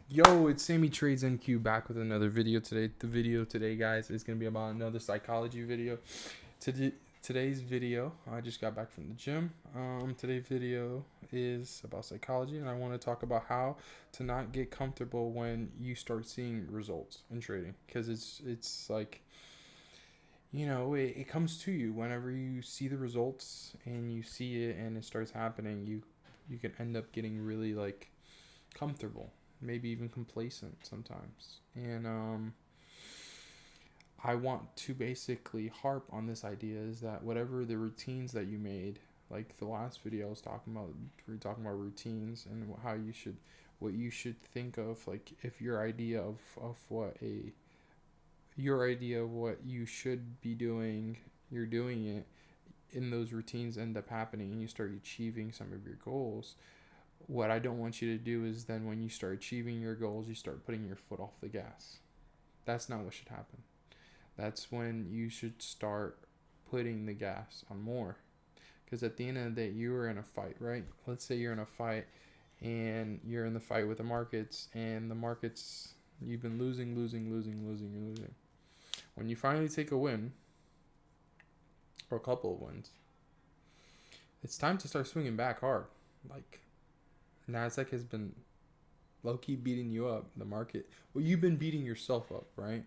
Yo, it's Sammy Trades NQ back with another video today. The video today, guys, is going to be about another psychology video. Today's video, I just got back from the gym. Today's video is about psychology, and I want to talk about how to not get comfortable when you start seeing results in trading, because it's like, it comes to you whenever you see the results and you see it and it starts happening. You can end up getting really like comfortable, maybe even complacent sometimes. And I want to basically harp on this idea is that whatever the routines that you made, like the last video I was talking about, we were talking about routines and how what you should think of, like if your idea of what you should be doing, you're doing it, in those routines end up happening and you start achieving some of your goals. What I don't want you to do is then when you start achieving your goals, you start putting your foot off the gas. That's not what should happen. That's when you should start putting the gas on more. Because at the end of the day, you are in a fight, right? Let's say you're in a fight and you're in the fight with the markets, and the markets, you've been losing. When you finally take a win, or a couple of wins, it's time to start swinging back hard. Like, Nasdaq has been low-key beating you up, the market. Well, you've been beating yourself up, right?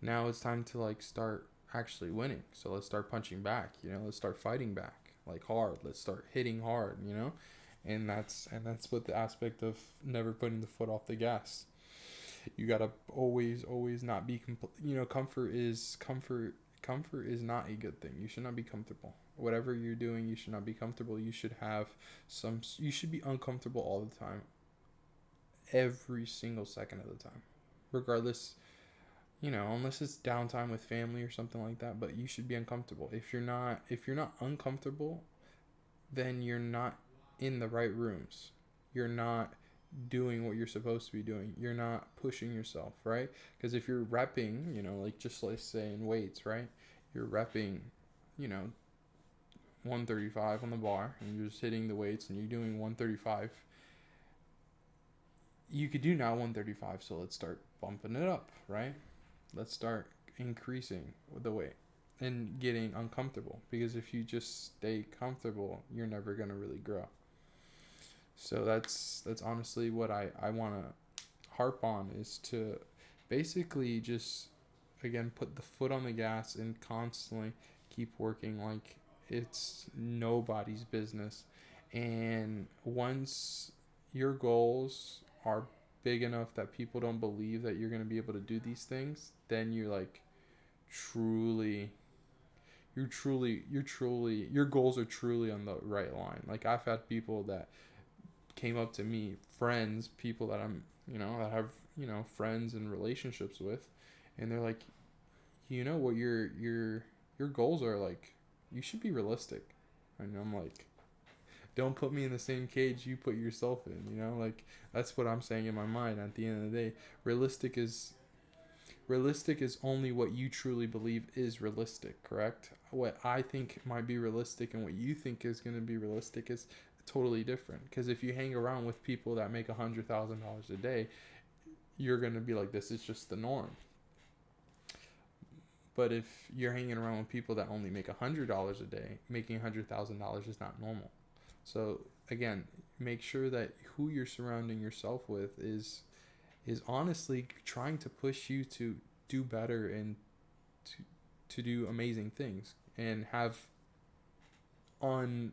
Now it's time to like start actually winning. So let's start punching back, let's start fighting back like hard. Let's start hitting hard. And that's what the aspect of never putting the foot off the gas. You got to always not be comfort is not a good thing. You should not be comfortable. Whatever you're doing, you should not be comfortable. You should be uncomfortable all the time. Every single second of the time. Regardless, unless it's downtime with family or something like that, but you should be uncomfortable. If you're not uncomfortable, then you're not in the right rooms. You're not doing what you're supposed to be doing. You're not pushing yourself, right? Because if you're repping, like just like say in weights, right? You're repping, you know, 135 on the bar and you're just hitting the weights and you're doing 135. You could do now 135, so let's start bumping it up, right? Let's start increasing the weight and getting uncomfortable, because if you just stay comfortable, you're never going to really grow. So that's honestly what I want to harp on, is to basically just again put the foot on the gas and constantly keep working like it's nobody's business. And once your goals are big enough that people don't believe that you're going to be able to do these things, then you're like truly your goals are truly on the right line. Like I've had people that came up to me, friends, people that I'm, that have, friends and relationships with, and they're like, what your goals are, like, you should be realistic. And I'm like, don't put me in the same cage you put yourself in, like that's what I'm saying in my mind. At the end of the day, realistic is only what you truly believe is realistic, correct? What I think might be realistic and what you think is going to be realistic is totally different. Because if you hang around with people that make $100,000 a day, you're going to be like, this is just the norm. But if you're hanging around with people that only make $100 a day, making $100,000 is not normal. So again, make sure that who you're surrounding yourself with is honestly trying to push you to do better and to do amazing things and on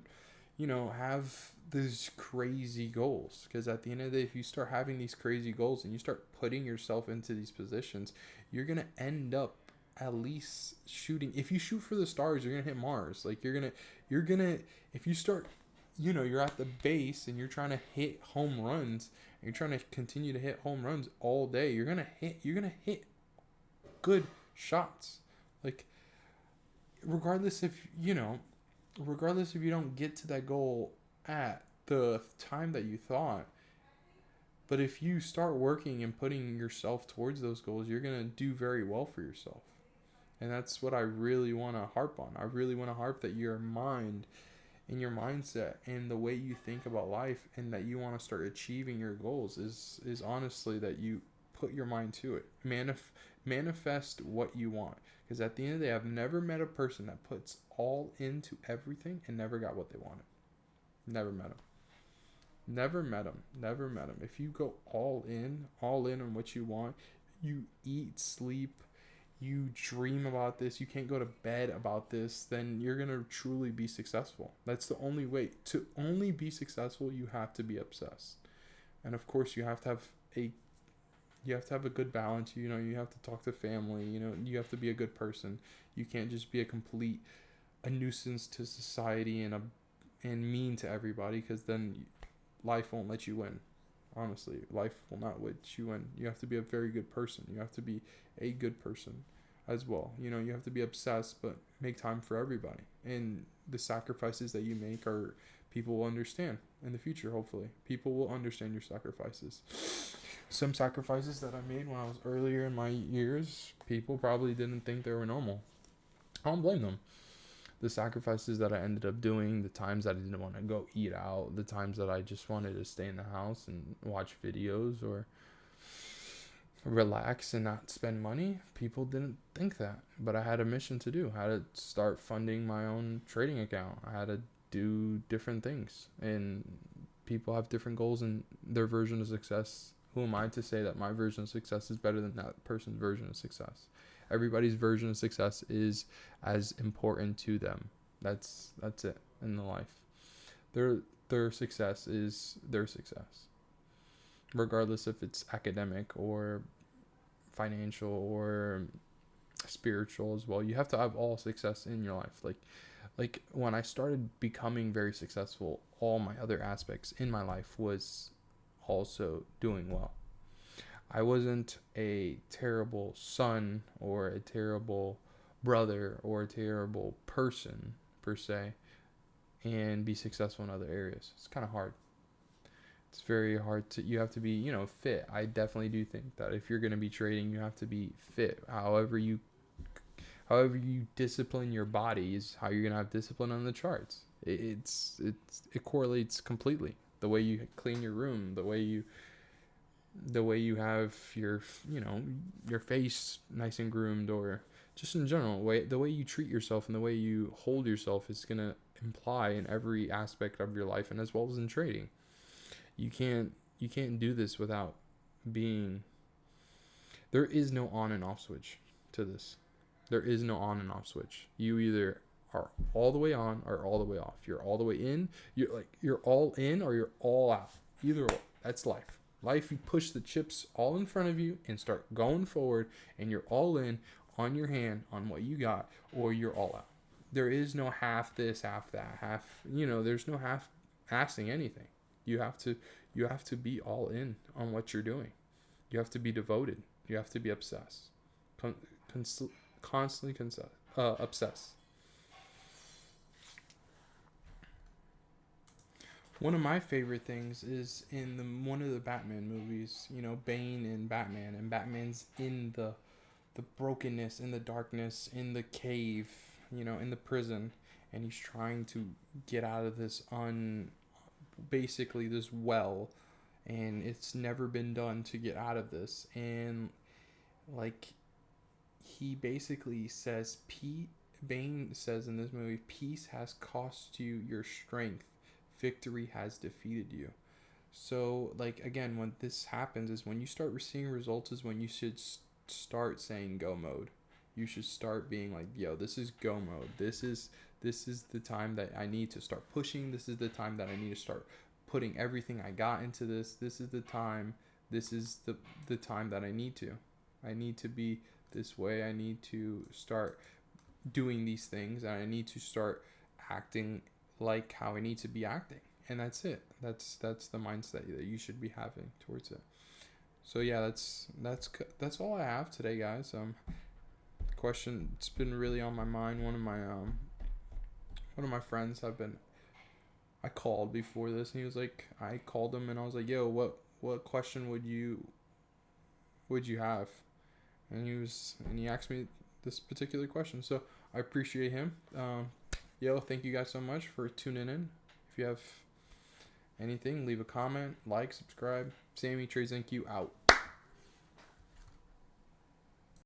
have these crazy goals. Because at the end of the day, if you start having these crazy goals and you start putting yourself into these positions, you're gonna end up at least shooting. If you shoot for the stars, you're gonna hit Mars. Like you're gonna if you start, you're at the base and you're trying to hit home runs and you're trying to continue to hit home runs all day, you're gonna hit good shots. Like regardless if you don't get to that goal at the time that you thought, but if you start working and putting yourself towards those goals, you're going to do very well for yourself. And that's what I really want to harp on. I really want to harp that your mind and your mindset and the way you think about life, and that you want to start achieving your goals, is honestly that you put your mind to it. Manifest what you want, because at the end of the day, I've never met a person that puts all into everything and never got what they wanted. Never met them. Never met them. Never met them. If you go all in on what you want, you eat, sleep, you dream about this, you can't go to bed about this, then you're going to truly be successful. That's the only way. To only be successful, you have to be obsessed. And of course, you have to have a good balance. You know, you have to talk to family, you know, you have to be a good person. You can't just be a nuisance to society and mean to everybody, because then life won't let you win. Honestly, life will not let you win. You have to be a very good person. You have to be a good person as well. You know, you have to be obsessed, but make time for everybody. And the sacrifices that you make are, people will understand in the future, hopefully. People will understand your sacrifices. Some sacrifices that I made when I was earlier in my years, people probably didn't think they were normal. I don't blame them. The sacrifices that I ended up doing, the times that I didn't want to go eat out, the times that I just wanted to stay in the house and watch videos or relax and not spend money, people didn't think that. But I had a mission to do. I had to start funding my own trading account. I had to do different things. And people have different goals and their version of success. Who am I to say that my version of success is better than that person's version of success? Everybody's version of success is as important to them. That's it in the life. Their success is their success, regardless if it's academic or financial or spiritual as well. You have to have all success in your life. Like when I started becoming very successful, all my other aspects in my life was also doing well. I wasn't a terrible son or a terrible brother or a terrible person per se and be successful in other areas. It's kind of hard. It's very hard to, you have to be, you know, fit. I definitely do think that if you're going to be trading, you have to be fit. However you discipline your body is how you're going to have discipline on the charts. It correlates completely. The way you clean your room, the way you have your, you know, your face nice and groomed, or just in general, the way you treat yourself and the way you hold yourself is going to imply in every aspect of your life, and as well as in trading. You can't do this without being, there is no on and off switch to this. There is no on and off switch. You either are all the way on or all the way off. You're all the way in, you're all in, or you're all out. Either or. That's life. Life, you push the chips all in front of you and start going forward, and you're all in on your hand on what you got, or you're all out. There is no half this, half that, there's no half assing anything. You have to be all in on what you're doing. You have to be devoted. You have to be obsessed. Constantly obsessed. One of my favorite things is in one of the Batman movies, you know, Bane and Batman's in the brokenness, in the darkness, in the cave, you know, in the prison, and he's trying to get out of basically this well, and it's never been done to get out of this, and like he basically says, Bane says in this movie, peace has cost you your strength, victory has defeated you. So like, again, when this happens is when you start seeing results, is when you should start saying go mode. You should start being like, yo, this is go mode. This is the time that I need to start pushing. This is the time that I need to start putting everything I got into this. This is the time. This is the time that I need to be this way. I need to start doing these things, and I need to start acting like how I need to be acting. And that's it. That's the mindset that you should be having towards it. So yeah, that's all I have today, guys. Question, it's been really on my mind. One of my friends I called before this, and he was like, I called him and I was like, yo, what question would you have? And he asked me this particular question. So I appreciate him. Yeah, Yo, thank you guys so much for tuning in. If you have anything, leave a comment, like, subscribe. Sammy Trades NQ out.